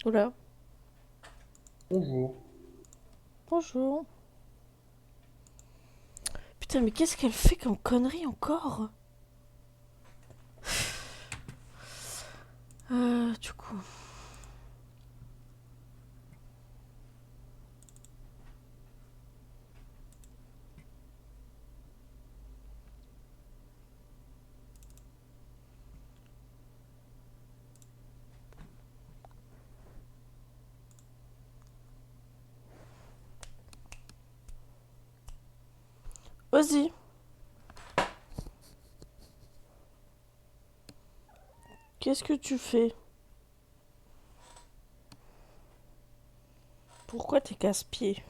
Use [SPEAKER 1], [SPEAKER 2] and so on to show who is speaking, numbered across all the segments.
[SPEAKER 1] Oula,
[SPEAKER 2] Bonjour.
[SPEAKER 1] bonjour. Putain, mais qu'est-ce qu'elle fait comme connerie encore? Du coup. Ozzy, qu'est-ce que tu fais? Pourquoi t'es casse-pied?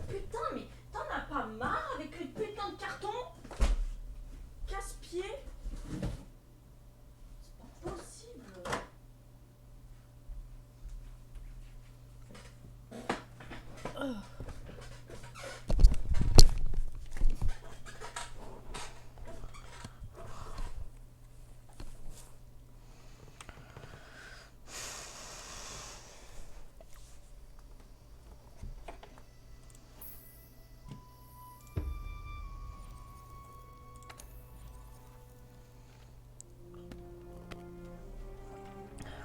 [SPEAKER 3] Putain, mais t'en as pas marre avec le putain de carton? Casse-pied? C'est pas possible.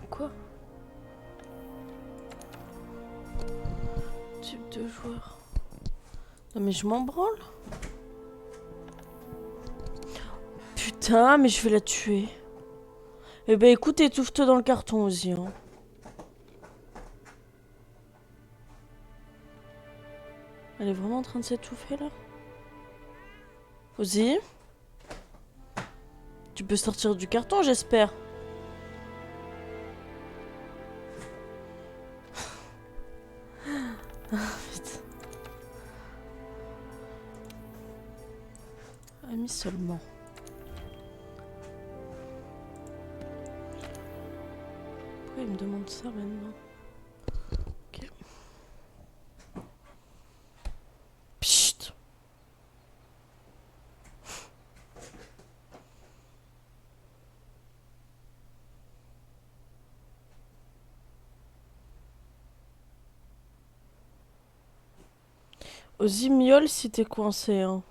[SPEAKER 1] Quoi? Type de joueur. Non mais je m'en branle. Putain, mais je vais la tuer. Eh ben écoute, étouffe-toi dans le carton aussi. Hein. Elle est vraiment en train de s'étouffer là? Ozzy, tu peux sortir du carton, j'espère. Putain. Ami seulement. Pourquoi il me demande ça maintenant? Ok. Psst. Ozzy miaule si t'es coincé. Hein.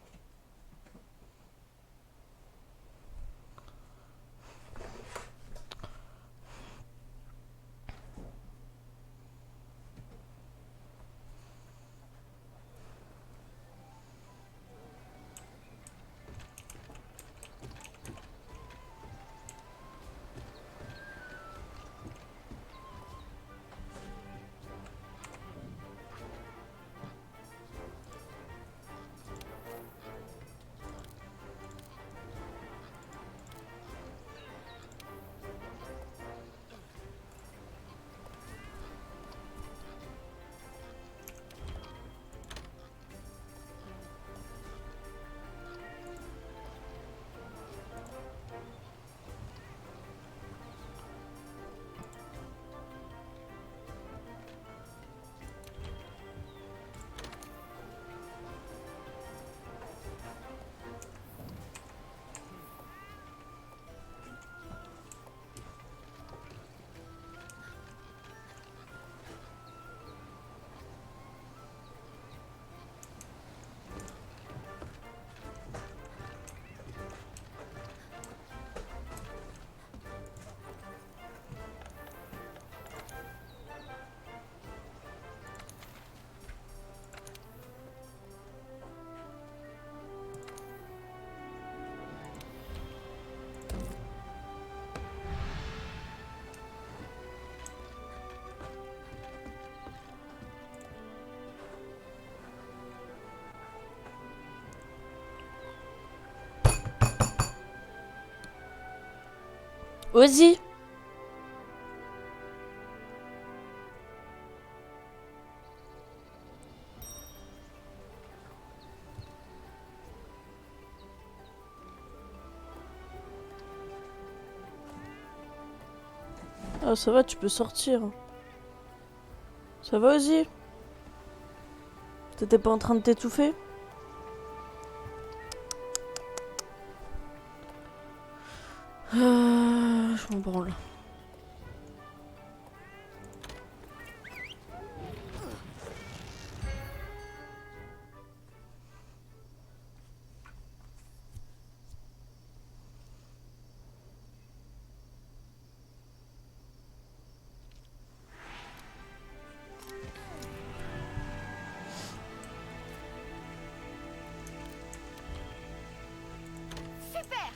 [SPEAKER 1] Ozzy. Ah, ça va, tu peux sortir. Ça va, Ozzy? T'étais pas en train de t'étouffer? Je m'en branle.
[SPEAKER 2] Super!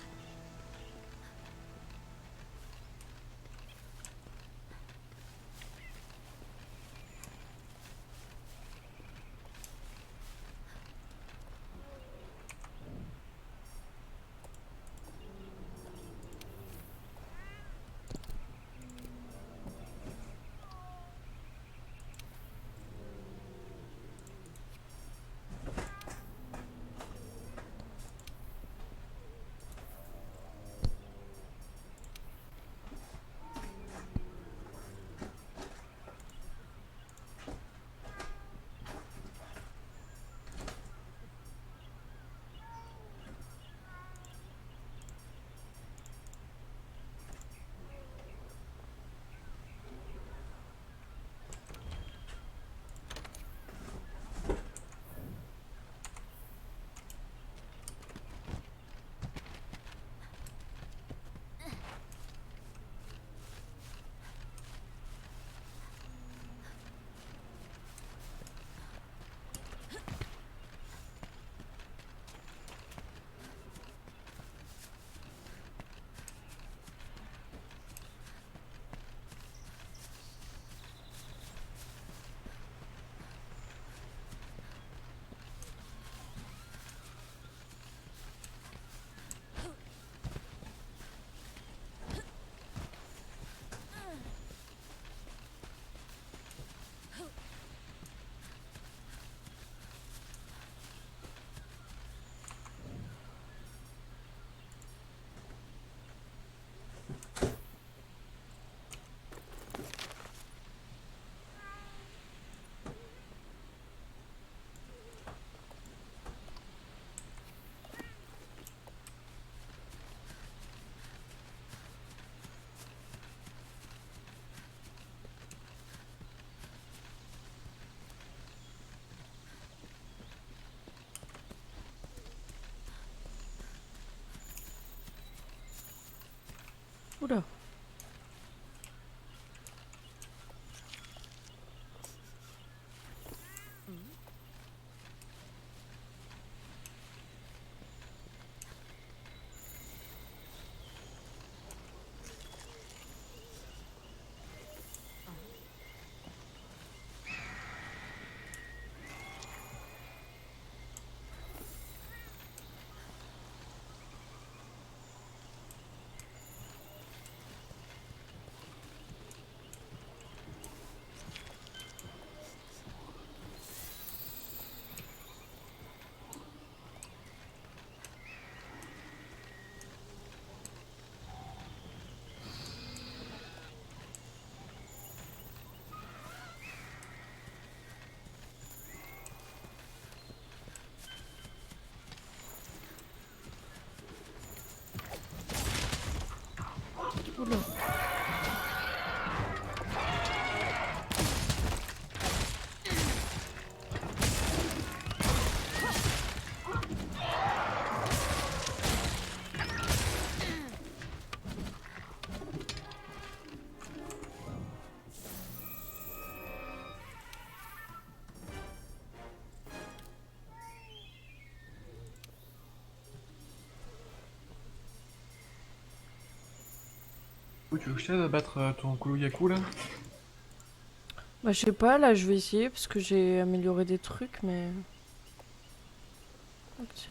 [SPEAKER 1] Oula. Oula.
[SPEAKER 4] Tu veux que je t'aide à battre ton Kuluyaku là?
[SPEAKER 1] Bah, je sais pas, là, je vais essayer parce que j'ai amélioré des trucs, mais. Ok.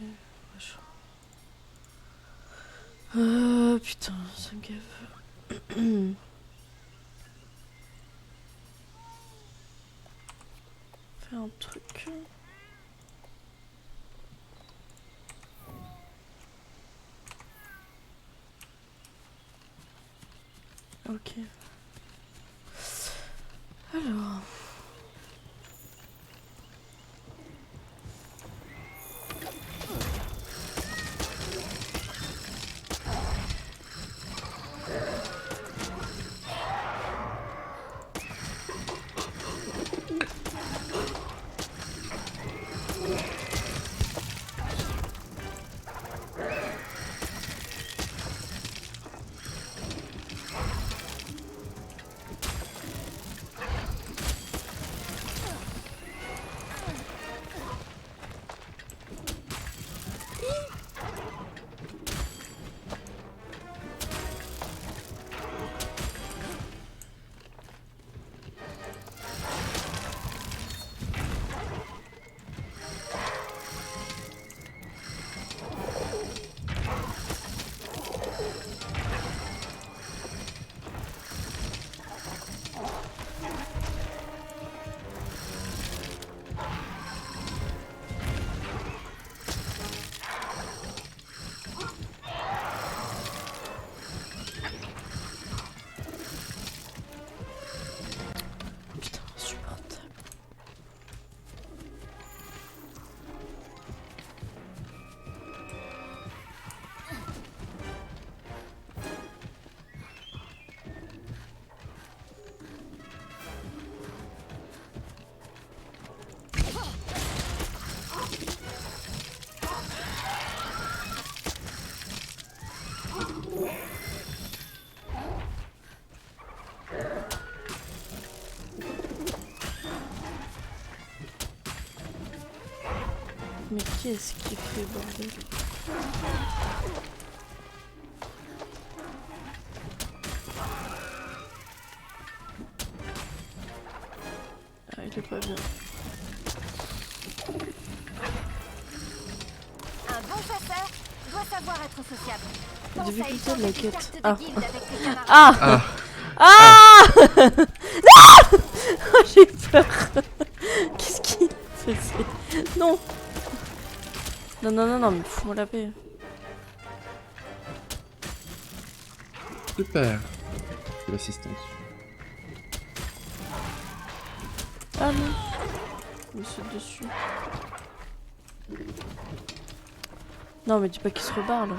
[SPEAKER 1] Putain, ça me gave. Fais un truc. Ok. Alors. Putain, insupportable. Mais qu'est-ce qu'il fait, bordel? Ah, il est pas bien.
[SPEAKER 2] Un bon chasseur doit savoir être sociable. Pense à
[SPEAKER 1] Difficulté de
[SPEAKER 2] échanger
[SPEAKER 1] la
[SPEAKER 2] des
[SPEAKER 1] quête.
[SPEAKER 2] cartes de
[SPEAKER 1] Ah.
[SPEAKER 2] guilde avec tes camarades.
[SPEAKER 1] Ah! Ah! Ah! J'ai peur. Qu'est-ce qu'il faisait? Non! Non, non, non, non, mais fous-moi la paix.
[SPEAKER 4] Super. De l'assistance.
[SPEAKER 1] Ah non! Je me saute dessus. Non, mais dis pas qu'il se rebarre là.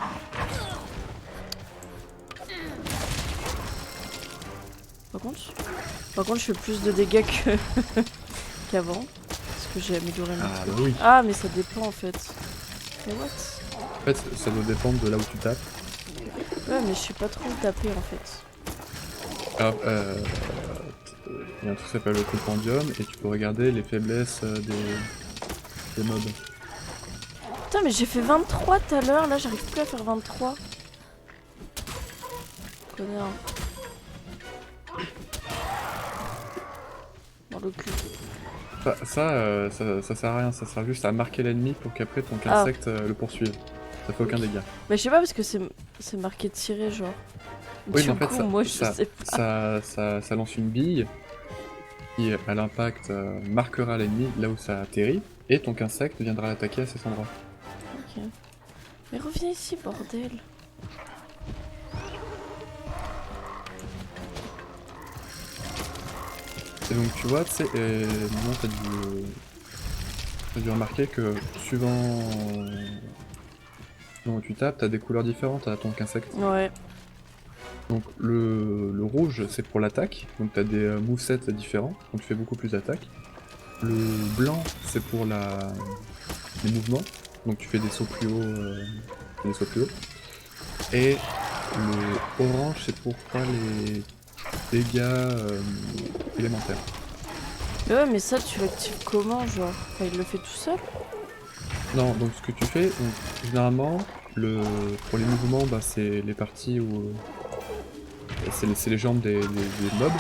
[SPEAKER 1] Par contre, je fais plus de dégâts que qu'avant. Parce que j'ai amélioré mon
[SPEAKER 4] Ah
[SPEAKER 1] truc.
[SPEAKER 4] bah oui.
[SPEAKER 1] Ah, mais ça dépend en fait. Mais what?
[SPEAKER 4] En fait, ça doit dépendre de là où tu tapes.
[SPEAKER 1] Ouais, mais je sais pas trop où taper en fait.
[SPEAKER 4] Alors, il y a un truc qui s'appelle le compendium et tu peux regarder les faiblesses des mobs.
[SPEAKER 1] Putain, mais j'ai fait 23 tout à l'heure, là j'arrive plus à faire 23. Connard. Dans le cul.
[SPEAKER 4] Ça sert à rien, ça sert juste à marquer l'ennemi pour qu'après ton
[SPEAKER 1] Ah.
[SPEAKER 4] insecte le poursuive. Ça fait aucun dégât.
[SPEAKER 1] Mais je sais pas parce que c'est marqué tirer genre.
[SPEAKER 4] Oui,
[SPEAKER 1] Du
[SPEAKER 4] mais en fait,
[SPEAKER 1] coup, moi je sais pas.
[SPEAKER 4] ça lance une bille qui, à l'impact, marquera l'ennemi là où ça atterrit, et ton insecte viendra l'attaquer à cet endroit.
[SPEAKER 1] Ok. Mais reviens ici, bordel.
[SPEAKER 4] Et donc tu vois, tu sais, maintenant t'as dû remarquer que suivant où tu tapes, t'as des couleurs différentes à ton insecte.
[SPEAKER 1] Ouais.
[SPEAKER 4] Donc le rouge c'est pour l'attaque, donc t'as des movesets différents, donc tu fais beaucoup plus d'attaque. Le blanc c'est pour les mouvements, donc tu fais des sauts plus haut, Et le orange c'est pour faire les dégâts élémentaires.
[SPEAKER 1] Mais ouais, mais ça tu l'actives comment, genre? Enfin, il le fait tout seul?
[SPEAKER 4] Non, donc ce que tu fais, donc, généralement, pour les mouvements, bah, c'est les parties où... c'est les jambes des mobs.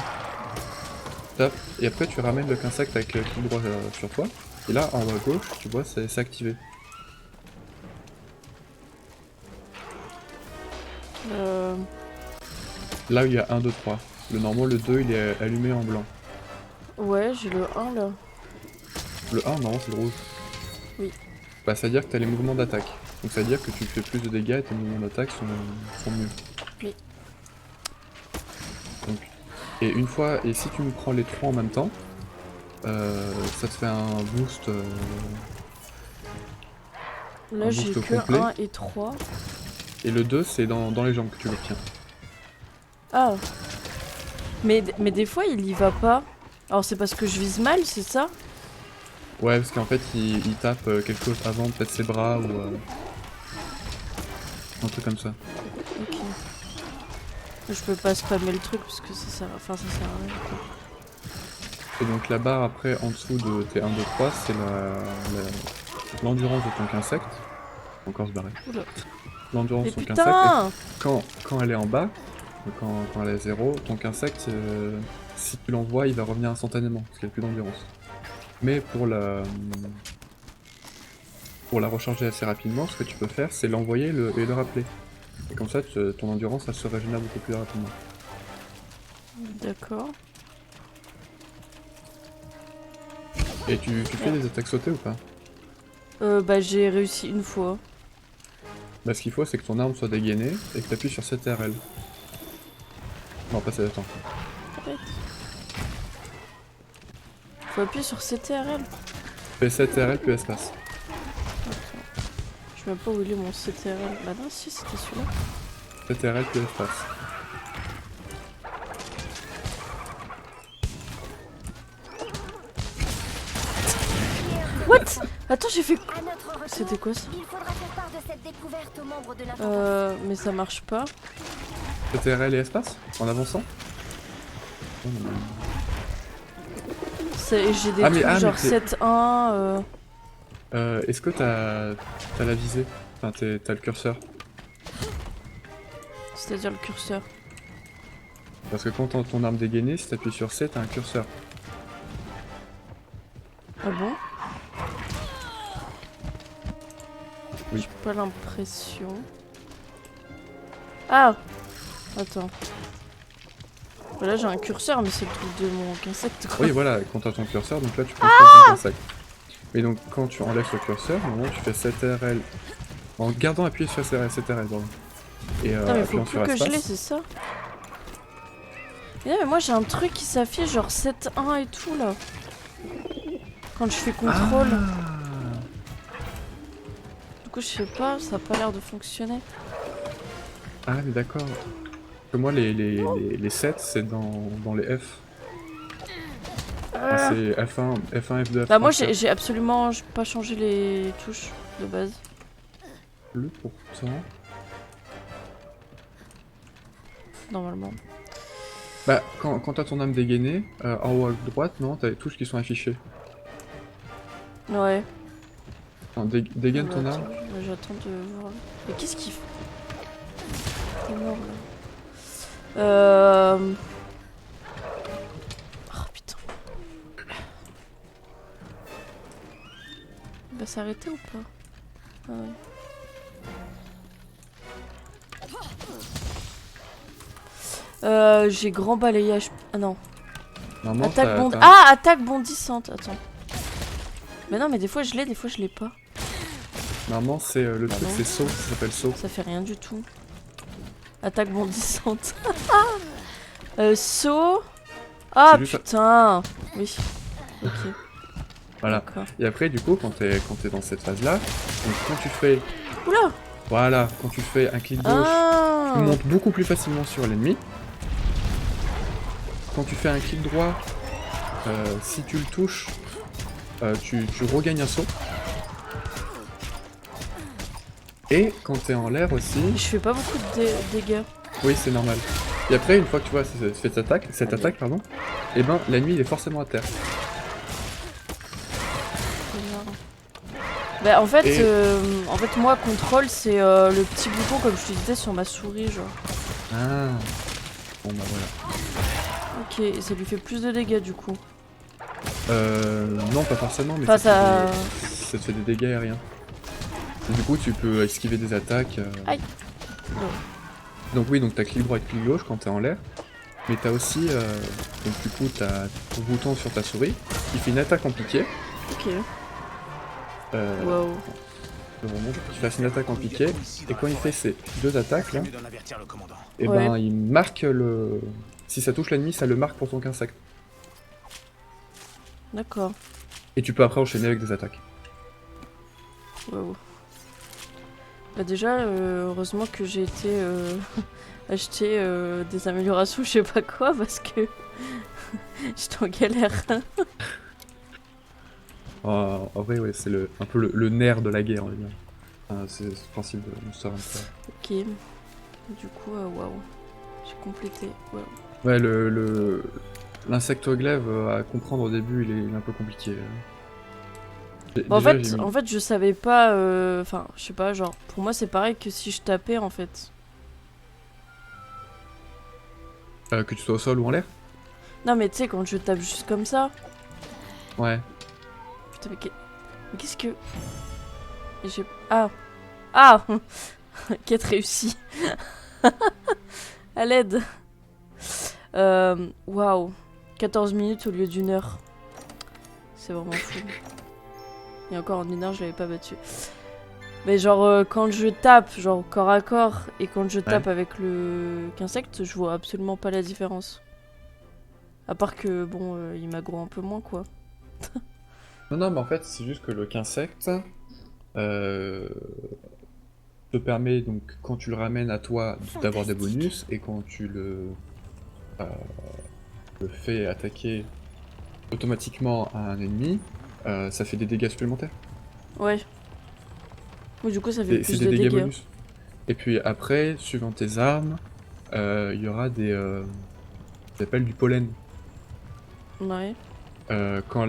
[SPEAKER 4] Tape, et après tu ramènes le insecte avec clic droit sur toi. Et là, en haut à gauche, tu vois, c'est activé. Là, il y a 1, 2, 3. Le normal, le 2, il est allumé en blanc.
[SPEAKER 1] Ouais, j'ai le 1 là.
[SPEAKER 4] Le 1, non, c'est le rouge.
[SPEAKER 1] Oui.
[SPEAKER 4] Bah, ça veut dire que t'as les mouvements d'attaque. Donc ça veut dire que tu fais plus de dégâts et tes mouvements d'attaque sont mieux.
[SPEAKER 1] Oui.
[SPEAKER 4] Donc, et une fois, et si tu nous prends les 3 en même temps, ça te fait un boost.
[SPEAKER 1] Là,
[SPEAKER 4] Un
[SPEAKER 1] j'ai
[SPEAKER 4] boost
[SPEAKER 1] que
[SPEAKER 4] complet.
[SPEAKER 1] 1 et 3.
[SPEAKER 4] Et le 2, c'est dans les jambes que tu l'obtiens.
[SPEAKER 1] Ah. Mais des fois, il y va pas. Alors, c'est parce que je vise mal, c'est ça?
[SPEAKER 4] Ouais, parce qu'en fait, il tape quelque chose avant, peut-être ses bras ou un truc comme ça.
[SPEAKER 1] Ok. Je peux pas spammer le truc parce que ça sert, enfin, ça sert à rien. Quoi.
[SPEAKER 4] Et donc la barre après, en dessous de tes 1, 2, 3, c'est l'endurance de ton insecte. Encore se barrer.
[SPEAKER 1] Oula.
[SPEAKER 4] L'endurance
[SPEAKER 1] Mais
[SPEAKER 4] de ton insecte.
[SPEAKER 1] putain!
[SPEAKER 4] Quand elle est en bas, quand elle est à 0, ton insecte, si tu l'envoies, il va revenir instantanément, parce qu'il n'y a plus d'endurance. Mais pour la recharger assez rapidement, ce que tu peux faire, c'est l'envoyer et le rappeler. Et comme ça, ton endurance, elle se régénère beaucoup plus rapidement.
[SPEAKER 1] D'accord.
[SPEAKER 4] Et tu fais des attaques sautées ou pas?
[SPEAKER 1] Bah, j'ai réussi une fois.
[SPEAKER 4] Bah, ce qu'il faut, c'est que ton arme soit dégainée et que tu appuies sur CTRL. Non, pas ça, attends.
[SPEAKER 1] Arrête. Faut appuyer sur CTRL.
[SPEAKER 4] Fais CTRL puis espace.
[SPEAKER 1] Je sais même pas où il est mon CTRL. Bah non, si, c'était celui-là.
[SPEAKER 4] CTRL puis espace.
[SPEAKER 1] What? Attends, j'ai fait...
[SPEAKER 2] À notre retour,
[SPEAKER 1] C'était quoi ça?
[SPEAKER 2] il faudra faire part de cette découverte aux membres de l'infanterie.
[SPEAKER 1] Mais ça marche pas.
[SPEAKER 4] CTRL et espace? En avançant? Oh, non, non.
[SPEAKER 1] J'ai des
[SPEAKER 4] Ah, mais-
[SPEAKER 1] trucs
[SPEAKER 4] ah, mais
[SPEAKER 1] genre
[SPEAKER 4] t'es-
[SPEAKER 1] 7-1.
[SPEAKER 4] Est-ce que t'as la visée? Enfin, t'as le curseur?
[SPEAKER 1] C'est-à-dire le curseur.
[SPEAKER 4] Parce que quand t'as ton arme dégainée, si t'appuies sur C, t'as un curseur.
[SPEAKER 1] Ah bon?
[SPEAKER 4] Oui.
[SPEAKER 1] J'ai pas l'impression. Ah! Attends. Bah là j'ai un curseur, mais c'est le truc de mon insecte quoi.
[SPEAKER 4] Oui, voilà, quand t'as ton curseur, donc là tu contrôles ton insecte. Et donc quand tu enlèves le curseur, normalement tu fais CTRL en gardant appuyé sur CTRL, pardon. Et
[SPEAKER 1] Non mais faut
[SPEAKER 4] appuyant
[SPEAKER 1] plus
[SPEAKER 4] sur
[SPEAKER 1] que je l'ai,
[SPEAKER 4] espace.
[SPEAKER 1] c'est ça? Mais non mais moi j'ai un truc qui s'affiche genre 7-1 et tout là. Quand je fais contrôle.
[SPEAKER 4] Ah.
[SPEAKER 1] Du coup je sais pas, ça a pas l'air de fonctionner.
[SPEAKER 4] Ah, mais d'accord. Que moi les 7 c'est dans les F. Enfin, c'est F1, F1, F2, F3.
[SPEAKER 1] Bah moi j'ai absolument pas changé les touches de base.
[SPEAKER 4] Le pourtant.
[SPEAKER 1] Normalement.
[SPEAKER 4] Bah, quand t'as ton âme dégainée, en haut à droite, non, t'as les touches qui sont affichées.
[SPEAKER 1] Ouais.
[SPEAKER 4] Enfin, dégaine ton arme.
[SPEAKER 1] J'attends de voir. Mais qu'est-ce qu'il fait? C'est mort là. Oh putain. Il va s'arrêter ou pas? Ah ouais. J'ai grand balayage. Ah non.
[SPEAKER 4] Normalement,
[SPEAKER 1] Attaque
[SPEAKER 4] t'as-
[SPEAKER 1] Ah, attaque bondissante. Attends. Mais non, mais des fois je l'ai, des fois je l'ai pas.
[SPEAKER 4] Normalement, c'est le truc,
[SPEAKER 1] non.
[SPEAKER 4] c'est saut, ça s'appelle saut.
[SPEAKER 1] Ça fait rien du tout. Attaque bondissante. Saut. Ah
[SPEAKER 4] C'est juste-
[SPEAKER 1] putain. Oui. Ok.
[SPEAKER 4] Voilà.
[SPEAKER 1] D'accord.
[SPEAKER 4] Et après, du coup, quand t'es dans cette phase-là, donc quand tu fais,
[SPEAKER 1] Oula.
[SPEAKER 4] voilà, quand tu fais un clic gauche,
[SPEAKER 1] Ah.
[SPEAKER 4] tu montes beaucoup plus facilement sur l'ennemi. Quand tu fais un clic droit, si tu le touches, tu regagnes un saut. Et quand t'es en l'air aussi,
[SPEAKER 1] Je fais pas beaucoup de dégâts.
[SPEAKER 4] oui, c'est normal. Et après, une fois que tu vois cette attaque,
[SPEAKER 1] Allez.
[SPEAKER 4] pardon, et ben l'ennemi il est forcément à terre.
[SPEAKER 1] Bah en fait,
[SPEAKER 4] Et-
[SPEAKER 1] moi contrôle c'est le petit bouton comme je te disais sur ma souris genre.
[SPEAKER 4] Ah. Bon bah voilà.
[SPEAKER 1] Ok, et ça lui fait plus de dégâts du coup.
[SPEAKER 4] Non, pas forcément, mais
[SPEAKER 1] Enfin,
[SPEAKER 4] ça te fait des dégâts aériens. Et du coup, tu peux esquiver des attaques.
[SPEAKER 1] Aïe.
[SPEAKER 4] Donc oui, donc t'as clic droit et clic gauche quand t'es en l'air. Mais t'as aussi, donc du coup, t'as ton bouton sur ta souris qui fait une attaque en piqué.
[SPEAKER 1] Ok.
[SPEAKER 4] Euh,
[SPEAKER 1] Wow.
[SPEAKER 4] je remonte, qui fasse une attaque en piqué. Et quand il fait ces deux attaques là, et
[SPEAKER 1] Ouais.
[SPEAKER 4] ben il marque le... Si ça touche l'ennemi, ça le marque pour ton insecte.
[SPEAKER 1] D'accord.
[SPEAKER 4] Et tu peux après enchaîner avec des attaques.
[SPEAKER 1] Wow. Bah déjà, heureusement que j'ai été acheter des améliorations, je sais pas quoi, parce que j'étais en galère.
[SPEAKER 4] En vrai, ouais, c'est un peu le nerf de la guerre, on va dire. C'est le principe de Monster Hunter.
[SPEAKER 1] Ok. Du coup, waouh. J'ai complété. Wow.
[SPEAKER 4] Ouais, l'insecte glaive à comprendre au début, il est un peu compliqué.
[SPEAKER 1] Bah,
[SPEAKER 4] Déjà, j'ai mis...
[SPEAKER 1] en fait, je savais pas. Enfin, je sais pas, genre, pour moi, c'est pareil que si je tapais, en fait.
[SPEAKER 4] que tu sois au sol ou en l'air?
[SPEAKER 1] Non, mais tu sais, quand je tape juste comme ça.
[SPEAKER 4] Ouais.
[SPEAKER 1] Putain, mais qu'est-ce que. J'ai. Ah! Ah! Quête réussie. À l'aide. Waouh. 14 minutes au lieu d'une heure. C'est vraiment fou. Et encore en une heure, je l'avais pas battu. Mais genre, quand je tape, genre corps à corps, et quand je tape avec le qu'insecte, je vois absolument pas la différence. À part que, bon, il m'aggro un peu moins, quoi.
[SPEAKER 4] Non, mais en fait, c'est juste que le qu'insecte te permet, donc, quand tu le ramènes à toi, d'avoir des bonus, et quand tu le fais attaquer automatiquement à un ennemi, ça fait des dégâts supplémentaires.
[SPEAKER 1] Ouais. Oui, du coup, ça fait
[SPEAKER 4] C'est
[SPEAKER 1] plus
[SPEAKER 4] des
[SPEAKER 1] de
[SPEAKER 4] dégâts
[SPEAKER 1] dégâts.
[SPEAKER 4] bonus. Et puis après, suivant tes armes, il y aura des... ça s'appelle du pollen.
[SPEAKER 1] Ouais.
[SPEAKER 4] Quand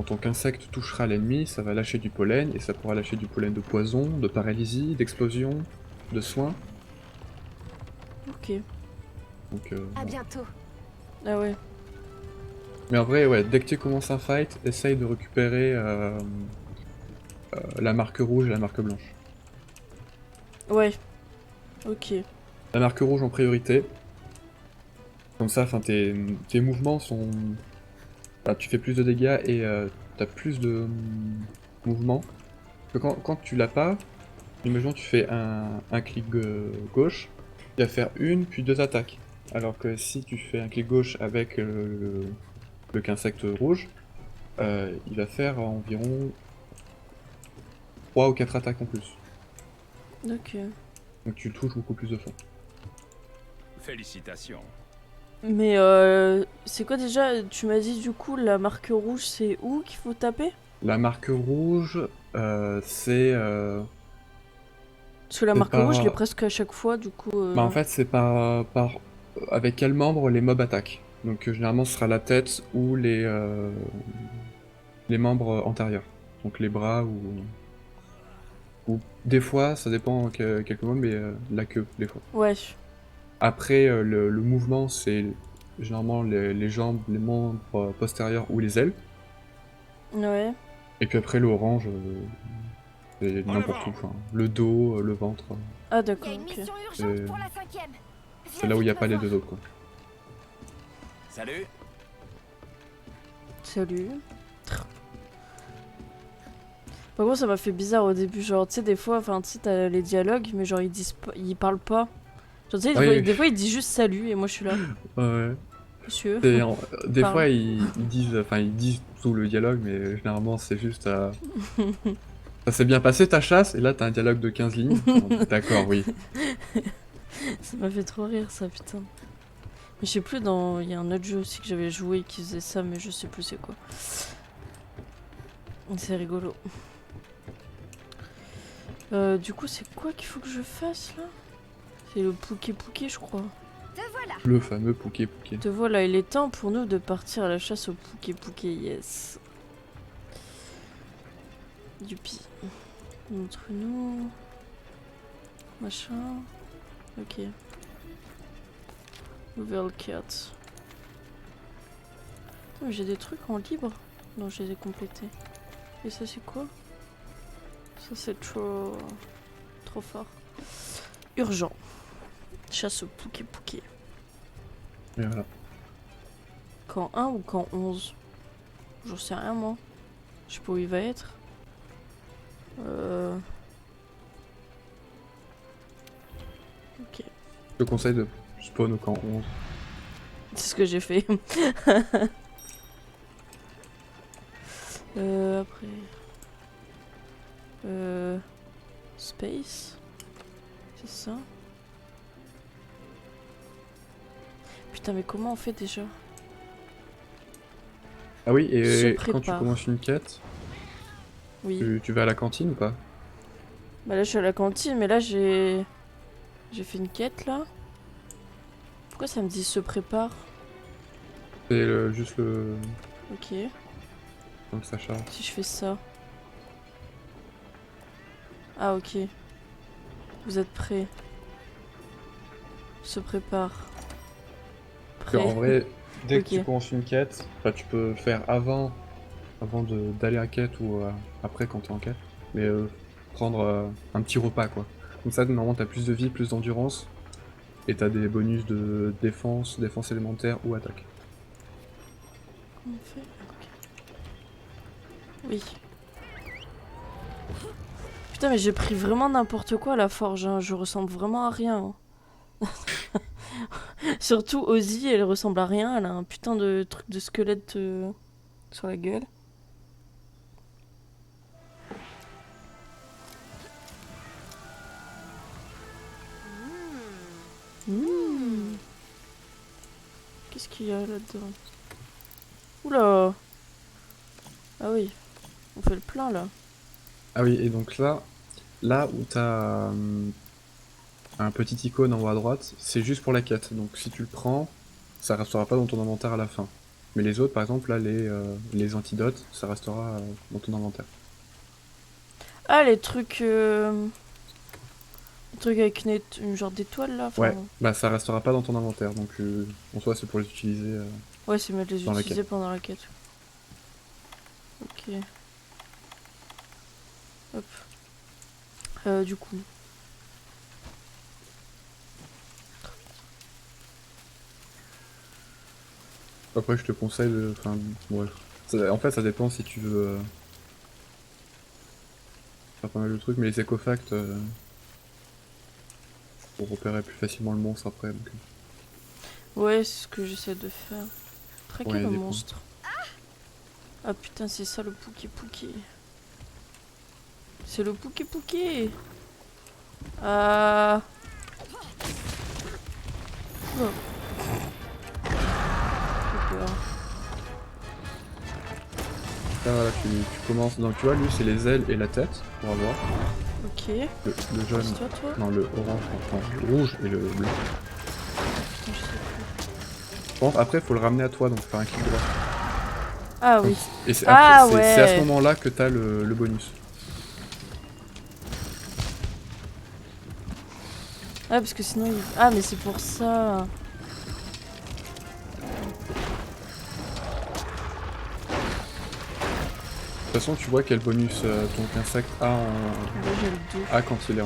[SPEAKER 4] ton insecte touchera l'ennemi, ça va lâcher du pollen, et ça pourra lâcher du pollen de poison, de paralysie, d'explosion, de soin.
[SPEAKER 1] Ok.
[SPEAKER 4] Donc,
[SPEAKER 2] À
[SPEAKER 4] voilà.
[SPEAKER 2] bientôt.
[SPEAKER 1] Ah ouais.
[SPEAKER 4] Mais en vrai, ouais, dès que tu commences un fight, essaye de récupérer la marque rouge et la marque blanche.
[SPEAKER 1] Ouais. Ok.
[SPEAKER 4] La marque rouge en priorité. Comme ça, tes mouvements sont... Bah, tu fais plus de dégâts et t'as plus de mouvements. Quand tu l'as pas, imaginons tu fais un clic gauche, tu vas faire une puis deux attaques. Alors que si tu fais un clic gauche avec le qu'insecte rouge, il va faire environ 3 ou 4 attaques en plus.
[SPEAKER 1] Ok.
[SPEAKER 4] Donc tu touches beaucoup plus de fois.
[SPEAKER 5] Félicitations.
[SPEAKER 1] Mais c'est quoi déjà? Tu m'as dit du coup la marque rouge c'est où qu'il faut taper?
[SPEAKER 4] La marque rouge, c'est...
[SPEAKER 1] Parce que la
[SPEAKER 4] c'est
[SPEAKER 1] marque
[SPEAKER 4] par...
[SPEAKER 1] rouge je l'ai presque à chaque fois du coup.
[SPEAKER 4] Bah en fait c'est par avec quel membre les mobs attaquent. Donc généralement ce sera la tête ou les membres antérieurs. Donc les bras ou des fois, ça dépend quelques mobs, mais la queue des fois.
[SPEAKER 1] Ouais.
[SPEAKER 4] Après le mouvement c'est généralement les jambes, les membres postérieurs ou les ailes.
[SPEAKER 1] Ouais.
[SPEAKER 4] Et puis après l'orange, c'est n'importe où. Enfin, le dos, le ventre.
[SPEAKER 1] Ah
[SPEAKER 2] Il y a
[SPEAKER 1] d'accord,
[SPEAKER 2] une
[SPEAKER 1] ok.
[SPEAKER 2] mission urgente pour la 5e.
[SPEAKER 4] C'est là où il n'y a pas les deux autres quoi.
[SPEAKER 5] Salut.
[SPEAKER 1] Salut. Par contre ça m'a fait bizarre au début, genre tu sais des fois, enfin tu sais t'as les dialogues mais genre ils disent pas, ils parlent pas. Genre tu sais
[SPEAKER 4] Ah oui,
[SPEAKER 1] des fois ils disent juste salut et moi je suis là.
[SPEAKER 4] Ouais.
[SPEAKER 1] Monsieur.
[SPEAKER 4] Des
[SPEAKER 1] Parle.
[SPEAKER 4] fois ils disent tout le dialogue, mais généralement c'est juste ça s'est bien passé ta chasse, et là t'as un dialogue de 15 lignes. D'accord, oui.
[SPEAKER 1] Ça m'a fait trop rire ça putain. Mais je sais plus dans... Il y a un autre jeu aussi que j'avais joué qui faisait ça mais je sais plus c'est quoi. C'est rigolo. Du coup c'est quoi qu'il faut que je fasse là? C'est le Pouké Pouké je crois.
[SPEAKER 2] Te voilà.
[SPEAKER 4] Le fameux Pouké Pouké.
[SPEAKER 1] Te voilà, il est temps pour nous de partir à la chasse au Pouké Pouké, yes. Youpi. Montre-nous. Machin. Ok. Nouvelle carte. Oh, mais j'ai des trucs en libre. Non, je les ai complétés. Et ça, c'est quoi? Ça, c'est trop fort. Urgent. Chasse au Pouké Pouké.
[SPEAKER 4] Et voilà.
[SPEAKER 1] Camp 1 ou camp 11? J'en sais rien moi. Je sais pas où il va être. Ok.
[SPEAKER 4] Je te conseille de spawn au camp 11.
[SPEAKER 1] C'est ce que j'ai fait. Après... Space? C'est ça? Putain mais comment on fait déjà?
[SPEAKER 4] Ah oui,
[SPEAKER 1] Se
[SPEAKER 4] et quand tu
[SPEAKER 1] prépare.
[SPEAKER 4] commences une quête,
[SPEAKER 1] Oui.
[SPEAKER 4] tu vas à la cantine ou pas?
[SPEAKER 1] Bah là je suis à la cantine mais là j'ai fait une quête là. Pourquoi ça me dit se prépare?
[SPEAKER 4] C'est juste le...
[SPEAKER 1] Ok.
[SPEAKER 4] Donc ça charge.
[SPEAKER 1] Si je fais ça. Ah ok. Vous êtes prêts? Se prépare.
[SPEAKER 4] Parce qu'en
[SPEAKER 1] Prêt.
[SPEAKER 4] vrai, dès
[SPEAKER 1] Ok.
[SPEAKER 4] que tu commences une quête, enfin, tu peux le faire avant d'aller à quête ou après quand t'es en quête. Mais prendre un petit repas quoi. Comme ça, normalement, t'as plus de vie, plus d'endurance. Et t'as des bonus de défense, défense élémentaire ou attaque.
[SPEAKER 1] Comment on fait? Ok. Oui. Putain mais j'ai pris vraiment n'importe quoi à la forge, hein. Je ressemble vraiment à rien. Hein. Surtout Ozzy, elle ressemble à rien, elle a un putain de truc de squelette sur la gueule. Mmh. Qu'est-ce qu'il y a là-dedans? Oula! Ah oui, on fait le plein là.
[SPEAKER 4] Ah oui, et donc là où t'as un petit icône en haut à droite, c'est juste pour la quête. Donc si tu le prends, ça restera pas dans ton inventaire à la fin. Mais les autres, par exemple, là, les antidotes, ça restera dans ton inventaire.
[SPEAKER 1] Ah les trucs... Les trucs avec une genre d'étoile là. Enfin,
[SPEAKER 4] Ouais, bah ça restera pas dans ton inventaire, donc en soi c'est pour les utiliser.
[SPEAKER 1] ouais, c'est mieux de les
[SPEAKER 4] Dans la
[SPEAKER 1] utiliser pendant la quête. Ok. Hop. Du coup.
[SPEAKER 4] Après je te conseille de... Enfin, ouais. En fait ça dépend si tu veux faire pas mal de trucs, mais les écofacts, pour repérer plus facilement le monstre après. Donc,
[SPEAKER 1] Ouais, c'est ce que j'essaie de faire. Traquer
[SPEAKER 4] Ouais,
[SPEAKER 1] le
[SPEAKER 4] des
[SPEAKER 1] monstre. Ah putain, c'est ça le Pouké Pouké. C'est le Pouké Pouké. Ah. Oh. J'ai peur.
[SPEAKER 4] Là voilà, tu commences, donc tu vois lui c'est les ailes et la tête, pour avoir.
[SPEAKER 1] Ok.
[SPEAKER 4] Le jaune,
[SPEAKER 1] C'est toi, toi?
[SPEAKER 4] non le orange, enfin, le rouge et le bleu.
[SPEAKER 1] Putain, je sais plus.
[SPEAKER 4] Je pense après faut le ramener à toi, donc faire un clic droit.
[SPEAKER 1] Ah oui.
[SPEAKER 4] Et c'est
[SPEAKER 1] Ah,
[SPEAKER 4] après, c'est à ce
[SPEAKER 1] ouais.
[SPEAKER 4] moment-là que t'as le bonus.
[SPEAKER 1] Ah, parce que sinon il... Ah, mais c'est pour ça.
[SPEAKER 4] De toute façon, tu vois quel bonus ton insecte a,
[SPEAKER 1] Là, j'ai le 2.
[SPEAKER 4] a quand il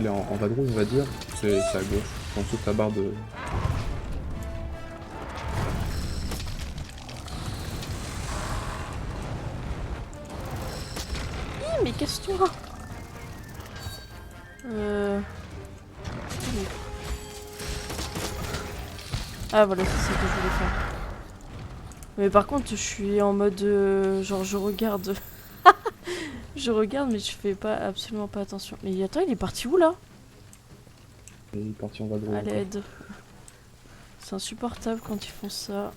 [SPEAKER 4] est en vadrouille, on va dire. C'est à gauche, en dessous de ta barre de...
[SPEAKER 1] Mais casse-toi. Ah voilà, c'est ça que je voulais faire. Mais par contre, je suis en mode... genre, je regarde. Je regarde, mais je fais pas absolument pas attention. Mais attends, il est parti où, là?
[SPEAKER 4] Et il est parti en vadrouille.
[SPEAKER 1] À
[SPEAKER 4] encore.
[SPEAKER 1] l'aide. C'est insupportable quand ils font ça.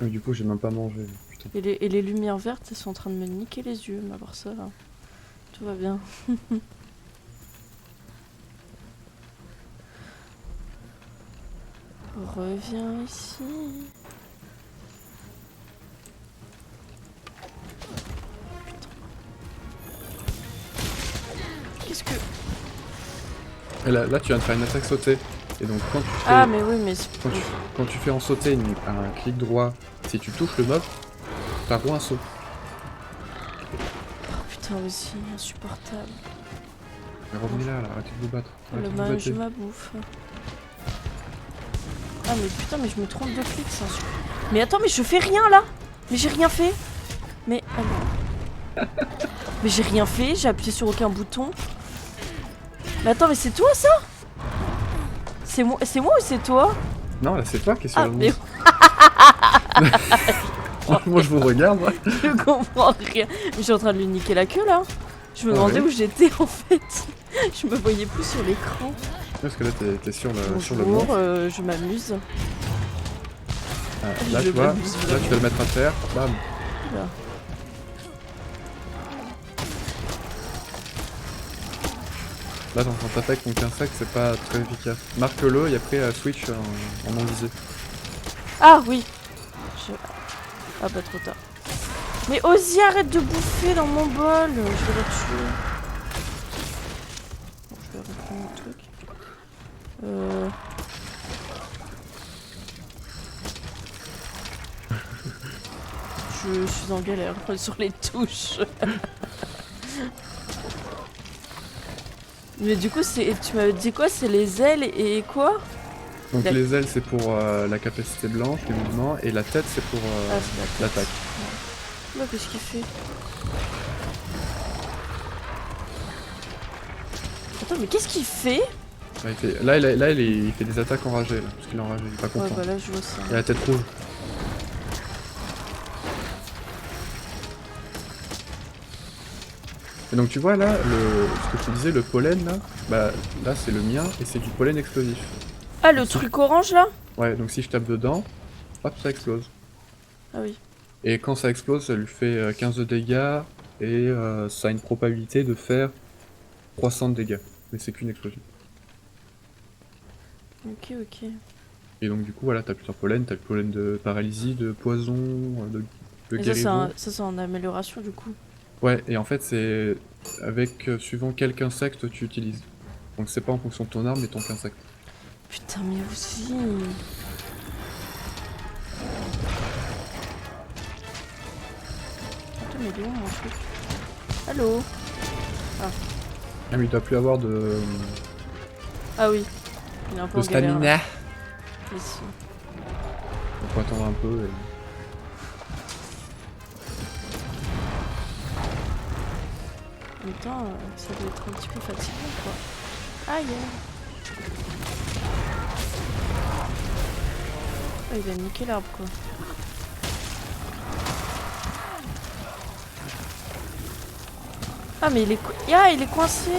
[SPEAKER 4] Et du coup, j'ai même pas mangé, putain.
[SPEAKER 1] Et les lumières vertes, elles sont en train de me niquer les yeux. Mais à part ça, là, tout va bien. Reviens ici. Qu'est-ce que...
[SPEAKER 4] Et là, tu viens de faire une attaque sautée. Et donc, quand tu fais,
[SPEAKER 1] Ah, mais oui, mais... c'est-
[SPEAKER 4] quand tu fais en sauter un clic droit, si tu touches le mob, t'as un saut.
[SPEAKER 1] Oh, putain. putain, aussi, insupportable.
[SPEAKER 4] Mais revenez là, arrêtez de vous battre.
[SPEAKER 1] Le
[SPEAKER 4] Arrêtez de vous
[SPEAKER 1] je
[SPEAKER 4] battre.
[SPEAKER 1] ma bouffe. Ah mais putain, mais je me trompe de clic, c'est insupportable. Mais attends, mais je fais rien là. Mais j'ai rien fait. Mais ah non. Mais j'ai rien fait, j'ai appuyé sur aucun bouton. Mais attends, mais c'est toi ça? C'est moi ou c'est toi?
[SPEAKER 4] Non, là c'est toi qui es sur
[SPEAKER 1] Ah
[SPEAKER 4] le
[SPEAKER 1] mais
[SPEAKER 4] mousse. Moi je vous regarde. Ouais.
[SPEAKER 1] je comprends rien. Mais je suis en train de lui niquer la queue là. Je me
[SPEAKER 4] Ah
[SPEAKER 1] demandais
[SPEAKER 4] ouais.
[SPEAKER 1] où j'étais en fait. Je me voyais plus sur l'écran.
[SPEAKER 4] Parce que là t'es sur le
[SPEAKER 1] Bonjour,
[SPEAKER 4] mont.
[SPEAKER 1] je m'amuse.
[SPEAKER 4] Ah, là
[SPEAKER 1] je
[SPEAKER 4] tu vois,
[SPEAKER 1] m'amuse
[SPEAKER 4] là tu
[SPEAKER 1] vraiment.
[SPEAKER 4] vas le mettre à terre. Bam.
[SPEAKER 1] Là.
[SPEAKER 4] Là quand t'attaques ton insecte c'est pas très efficace. Marque-le et après switch en non visé.
[SPEAKER 1] Ah oui. Ah bah trop tard. Mais Ozzy, arrête de bouffer dans mon bol. Je vais la tuer. Bon, je vais reprendre mon truc. Je suis en galère sur les touches. Mais du coup, tu m'avais dit quoi? C'est les ailes et quoi?
[SPEAKER 4] Donc
[SPEAKER 1] La-
[SPEAKER 4] les ailes c'est pour la capacité blanche, les mouvements, et la tête c'est pour
[SPEAKER 1] Ah, c'est la tête.
[SPEAKER 4] l'attaque.
[SPEAKER 1] Ouais, qu'est-ce qu'il fait? Attends, mais qu'est-ce qu'il fait?
[SPEAKER 4] Là, il fait des attaques enragées, là, parce qu'il est enragé, il est pas
[SPEAKER 1] Ouais,
[SPEAKER 4] content.
[SPEAKER 1] bah là, je vois ça.
[SPEAKER 4] Il a la tête rouge. Et donc tu vois là, ce que je te disais, le pollen là, bah là c'est le mien et c'est du pollen explosif.
[SPEAKER 1] Ah, le truc orange là?
[SPEAKER 4] Ouais, donc si je tape dedans, hop, ça explose.
[SPEAKER 1] Ah oui.
[SPEAKER 4] Et quand ça explose, ça lui fait 15 de dégâts et ça a une probabilité de faire 300 de dégâts. Mais c'est qu'une explosion.
[SPEAKER 1] Ok, ok.
[SPEAKER 4] Et donc du coup voilà, t'as plusieurs pollens, t'as le pollen de paralysie, de poison, de
[SPEAKER 1] Et ça,
[SPEAKER 4] guérison.
[SPEAKER 1] c'est en amélioration du coup.
[SPEAKER 4] Ouais, et en fait c'est avec suivant quel insecte tu utilises. Donc c'est pas en fonction de ton arme mais ton insecte.
[SPEAKER 1] Putain, mais aussi. Attends, mais il est où mon truc? Allô?
[SPEAKER 4] Ah mais il doit plus avoir de
[SPEAKER 1] Ah oui. Il est un peu en galère.
[SPEAKER 4] stamina.
[SPEAKER 1] Là. Ici.
[SPEAKER 4] On faut attendre un peu et...
[SPEAKER 1] En même temps, ça doit être un petit peu fatigant quoi. Aïe! Ah, il a niqué l'arbre quoi. Ah mais il est il est coincé.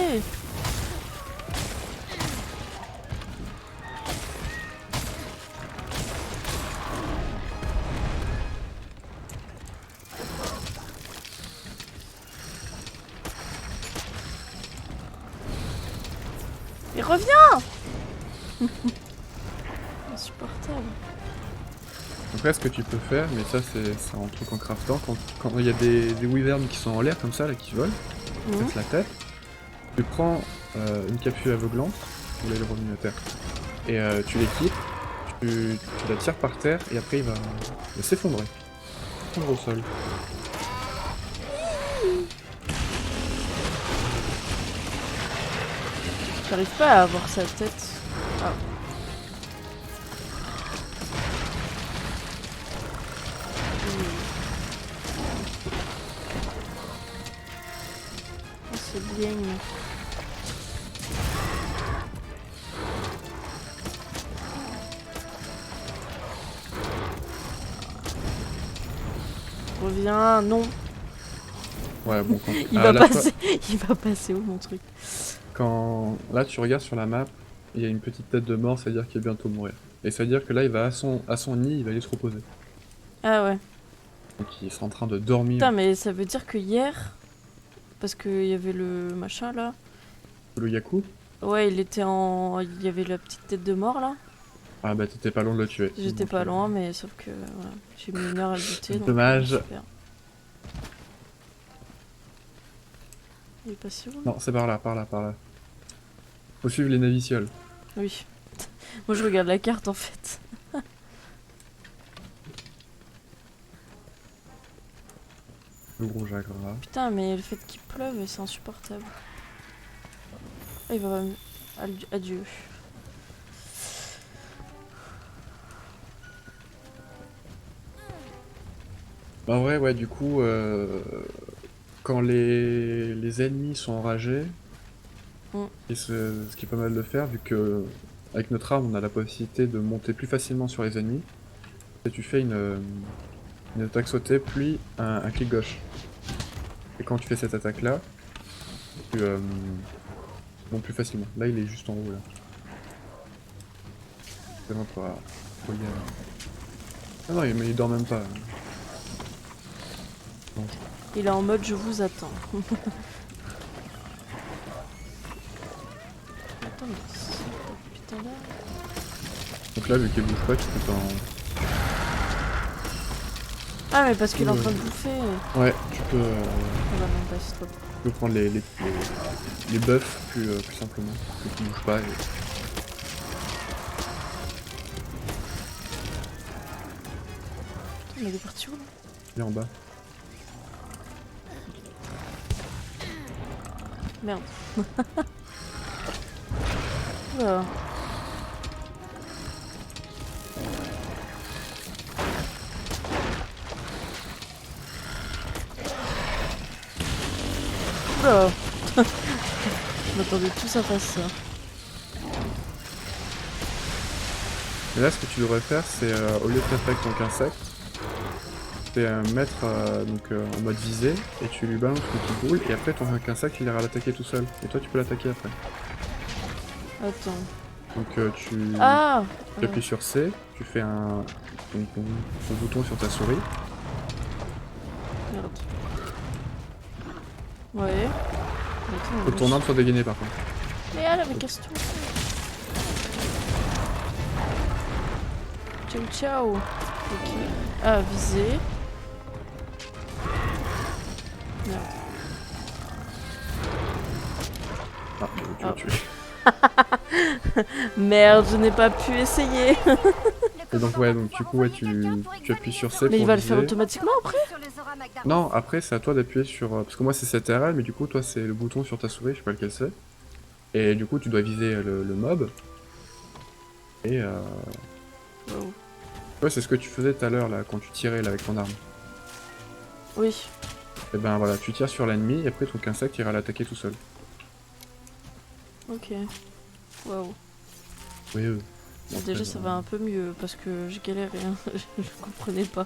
[SPEAKER 1] Il revient. Insupportable.
[SPEAKER 4] Donc là ce que tu peux faire, mais ça c'est un truc en craftant, quand il y a des wyverns qui sont en l'air comme ça, là qui volent,
[SPEAKER 1] Mhm.
[SPEAKER 4] la tête, tu prends une capsule aveuglante, où là il est revenu à terre, et tu l'équipes, tu la tires par terre et après il va s'effondrer. S'effondrer au sol.
[SPEAKER 1] J'arrive pas à avoir sa tête. Ah. Oh, c'est bien. Reviens, non.
[SPEAKER 4] Ouais bon quand...
[SPEAKER 1] Il
[SPEAKER 4] à
[SPEAKER 1] va
[SPEAKER 4] la
[SPEAKER 1] passer. Il va passer où mon truc?
[SPEAKER 4] Quand là tu regardes sur la map, il y a une petite tête de mort, c'est à dire qu'il va bientôt mourir. Et ça veut dire que là il va à son nid, il va aller se reposer.
[SPEAKER 1] Ah ouais.
[SPEAKER 4] Donc il sera en train de dormir.
[SPEAKER 1] Putain, mais ça veut dire que hier, parce qu'il y avait le machin là.
[SPEAKER 4] Le Yaku.
[SPEAKER 1] Ouais, il y avait la petite tête de mort là.
[SPEAKER 4] Ah bah t'étais pas loin de le tuer.
[SPEAKER 1] J'étais
[SPEAKER 4] Donc,
[SPEAKER 1] pas loin, mais sauf que voilà, j'ai mis 1 heure à le buter. donc,
[SPEAKER 4] Dommage.
[SPEAKER 1] super. Il est passé où?
[SPEAKER 4] Non, c'est par là. Faut suivre les navicioles.
[SPEAKER 1] Oui. Moi je regarde la carte en fait.
[SPEAKER 4] Le rouge à gras.
[SPEAKER 1] Putain, mais le fait qu'il pleuve, c'est insupportable. Ah, il va... Adieu.
[SPEAKER 4] Bah en vrai, ouais, du coup, quand les ennemis sont enragés,
[SPEAKER 1] Mm.
[SPEAKER 4] et ce qui est pas mal de faire, vu que avec notre arme, on a la possibilité de monter plus facilement sur les ennemis, et tu fais une attaque sautée, puis un clic gauche. Et quand tu fais cette attaque-là, tu montes plus facilement. Là, il est juste en haut, là. C'est bon, faut y aller. Ah non, mais il dort même pas. Non.
[SPEAKER 1] Il est en mode je vous attends. Attends, mais c'est ça, putain là.
[SPEAKER 4] Donc là, vu qu'il bouge pas, tu peux t'en...
[SPEAKER 1] Ah, mais parce qu'il est en train de bouffer.
[SPEAKER 4] Ouais, tu peux,
[SPEAKER 1] On va même pas stop.
[SPEAKER 4] tu peux prendre les buffs plus simplement, que tu bouges pas. Et...
[SPEAKER 1] Mais il est parti où là?
[SPEAKER 4] Il est en bas.
[SPEAKER 1] Merde. Oula. Oula. Je m'attendais tous à faire ça.
[SPEAKER 4] Et là, ce que tu devrais faire, c'est au lieu de t'attaquer avec ton insecte, c'est mettre en mode visée et tu lui balances une petite boule et après ton insecte il ira l'attaquer tout seul. Et toi, tu peux l'attaquer après.
[SPEAKER 1] Attends.
[SPEAKER 4] Donc tu
[SPEAKER 1] Ah
[SPEAKER 4] appuies sur C, tu fais ton bouton sur ta souris.
[SPEAKER 1] Merde. Ouais. Attends,
[SPEAKER 4] Faut que ton arme soit dégainée par contre.
[SPEAKER 1] mais elle avait casse-tout. Ciao ciao. Ok. Ah, visé. Merde.
[SPEAKER 4] Ah, tu l'as
[SPEAKER 1] Ah.
[SPEAKER 4] tué.
[SPEAKER 1] Merde, je n'ai pas pu essayer.
[SPEAKER 4] Et donc ouais, donc du coup ouais, tu appuies sur C
[SPEAKER 1] Mais
[SPEAKER 4] pour
[SPEAKER 1] il va le faire
[SPEAKER 4] viser.
[SPEAKER 1] automatiquement après.
[SPEAKER 4] Non, après c'est à toi d'appuyer sur... parce que moi c'est CTRL, mais du coup toi c'est le bouton sur ta souris, je sais pas lequel c'est. Et du coup tu dois viser le mob. Et
[SPEAKER 1] Wow.
[SPEAKER 4] ouais, c'est ce que tu faisais tout à l'heure là, quand tu tirais là avec ton arme.
[SPEAKER 1] Oui.
[SPEAKER 4] Et ben voilà, tu tires sur l'ennemi et après ton insecte ira l'attaquer tout seul.
[SPEAKER 1] Ok. Waouh.
[SPEAKER 4] Oui,
[SPEAKER 1] Bah, déjà ça va un peu mieux parce que je galérais. Hein. Je comprenais pas.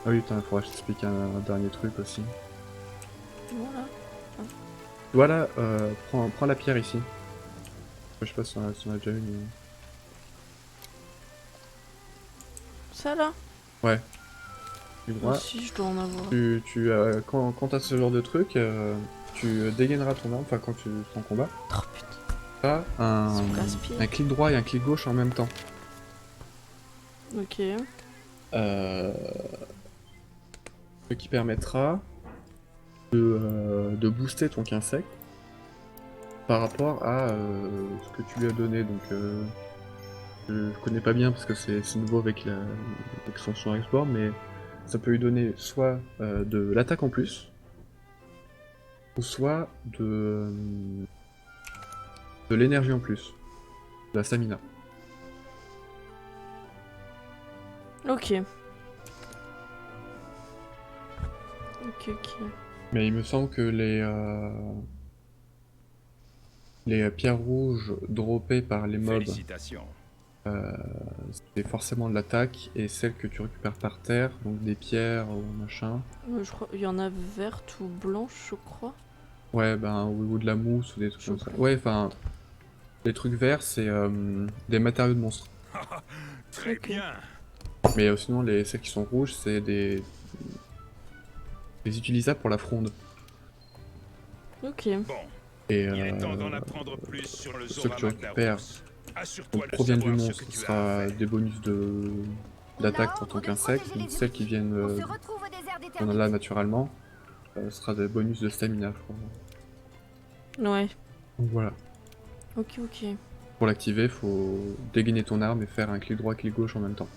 [SPEAKER 4] Ah oui, putain, il faudra que je t'explique un dernier truc aussi.
[SPEAKER 1] Voilà.
[SPEAKER 4] Voilà, prends la pierre ici. Je sais pas si on a déjà une.
[SPEAKER 1] Ça là.
[SPEAKER 4] Ouais. Du
[SPEAKER 1] Moi
[SPEAKER 4] droit.
[SPEAKER 1] aussi je dois en avoir.
[SPEAKER 4] Quand t'as ce genre de truc, tu dégaineras ton arme, enfin quand tu es en combat.
[SPEAKER 1] Oh putain.
[SPEAKER 4] T'as
[SPEAKER 1] Ils sont gaspillés.
[SPEAKER 4] un clic droit et un clic gauche en même temps.
[SPEAKER 1] Ok.
[SPEAKER 4] Ce qui permettra de booster ton insecte par rapport à ce que tu lui as donné. Donc je connais pas bien parce que c'est nouveau avec l'extension export, mais ça peut lui donner soit de l'attaque en plus, ou soit de l'énergie en plus, de la stamina.
[SPEAKER 1] Ok. Ok, ok.
[SPEAKER 4] Mais il me semble que les pierres rouges droppées par les mobs,
[SPEAKER 5] Félicitations.
[SPEAKER 4] c'est forcément de l'attaque, et celles que tu récupères par terre, donc des pierres ou machin,
[SPEAKER 1] Je crois il y en a verte ou blanche, je crois.
[SPEAKER 4] ouais, ben, ou de la mousse ou des trucs
[SPEAKER 1] Je
[SPEAKER 4] comme ça.
[SPEAKER 1] crois.
[SPEAKER 4] Ouais, enfin, les trucs verts, c'est des matériaux de monstres.
[SPEAKER 5] Très
[SPEAKER 1] Ok.
[SPEAKER 5] bien.
[SPEAKER 4] Mais sinon, celles qui sont rouges, c'est des utilisables pour la fronde.
[SPEAKER 1] Ok.
[SPEAKER 5] Bon,
[SPEAKER 4] Et
[SPEAKER 5] il est temps d'en apprendre plus sur le
[SPEAKER 4] ceux que tu
[SPEAKER 5] Zora
[SPEAKER 4] récupères
[SPEAKER 5] Magdaros. Assure-toi
[SPEAKER 4] donc,
[SPEAKER 5] de
[SPEAKER 4] proviennent du
[SPEAKER 5] savoir ce
[SPEAKER 4] monstre,
[SPEAKER 5] que
[SPEAKER 4] ce
[SPEAKER 5] tu as
[SPEAKER 4] sera
[SPEAKER 5] à faire.
[SPEAKER 4] des bonus d'attaque pour ton insecte, donc celles qui viennent on a là naturellement, ce sera des bonus de stamina, je crois.
[SPEAKER 1] Ouais.
[SPEAKER 4] Donc voilà.
[SPEAKER 1] Ok, ok.
[SPEAKER 4] Pour l'activer, faut dégainer ton arme et faire un clic droit, clic gauche en même temps.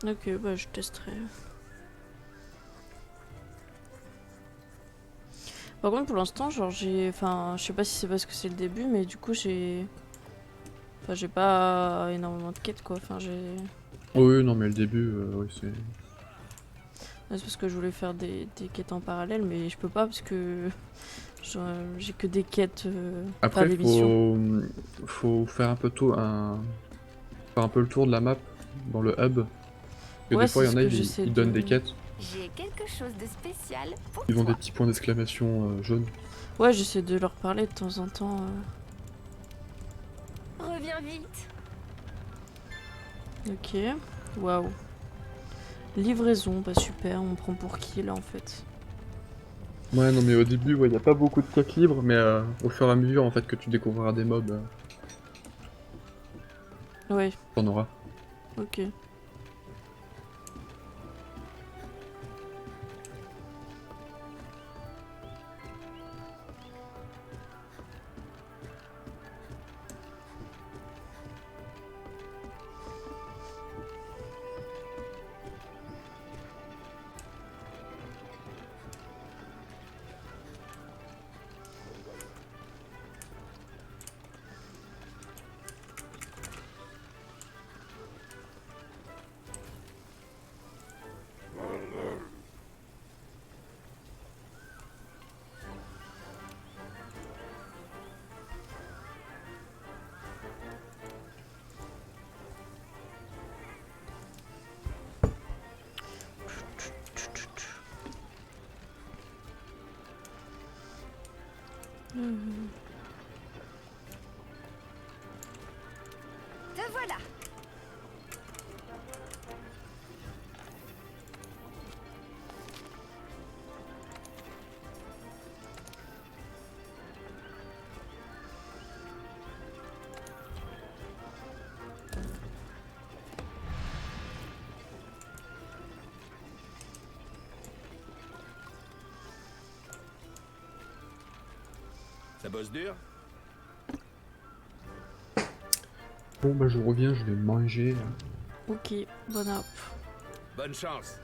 [SPEAKER 1] Ok, bah je testerai. Par contre, pour l'instant, genre, j'ai. Enfin, je sais pas si c'est parce que c'est le début, mais du coup, j'ai. Enfin, j'ai pas énormément de quêtes, quoi. Enfin, j'ai.
[SPEAKER 4] Oh oui, non, mais le début, oui, c'est...
[SPEAKER 1] C'est parce que je voulais faire des quêtes en parallèle, mais je peux pas parce que. Genre, j'ai que des quêtes. Pas
[SPEAKER 4] Après,
[SPEAKER 1] des missions.
[SPEAKER 4] faut faire un peu faire un peu le tour de la map dans le hub. Parce que
[SPEAKER 1] Ouais,
[SPEAKER 4] des fois,
[SPEAKER 1] c'est
[SPEAKER 4] il y
[SPEAKER 1] ce
[SPEAKER 4] en a,
[SPEAKER 1] que j'essaie
[SPEAKER 4] ils
[SPEAKER 1] de.
[SPEAKER 4] donnent des quêtes.
[SPEAKER 2] J'ai quelque chose de spécial pour
[SPEAKER 4] Ils ont des
[SPEAKER 2] toi.
[SPEAKER 4] petits points d'exclamation jaunes.
[SPEAKER 1] Ouais, j'essaie de leur parler de temps en temps.
[SPEAKER 2] Reviens vite.
[SPEAKER 1] Ok. Waouh. Livraison, bah super, on prend pour qui là en fait?
[SPEAKER 4] Ouais, non, mais au début, ouais, il n'y a pas beaucoup de quêtes libres, mais au fur et à mesure, en fait, que tu découvriras des mobs,
[SPEAKER 1] Ouais,
[SPEAKER 4] t'en auras.
[SPEAKER 1] ok.
[SPEAKER 2] Te voilà.
[SPEAKER 5] Ça bosse dur?
[SPEAKER 4] Bon, bah, je reviens, je vais manger.
[SPEAKER 1] Ok, bon app.
[SPEAKER 5] Bonne chance.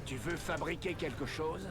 [SPEAKER 6] Tu veux fabriquer quelque chose?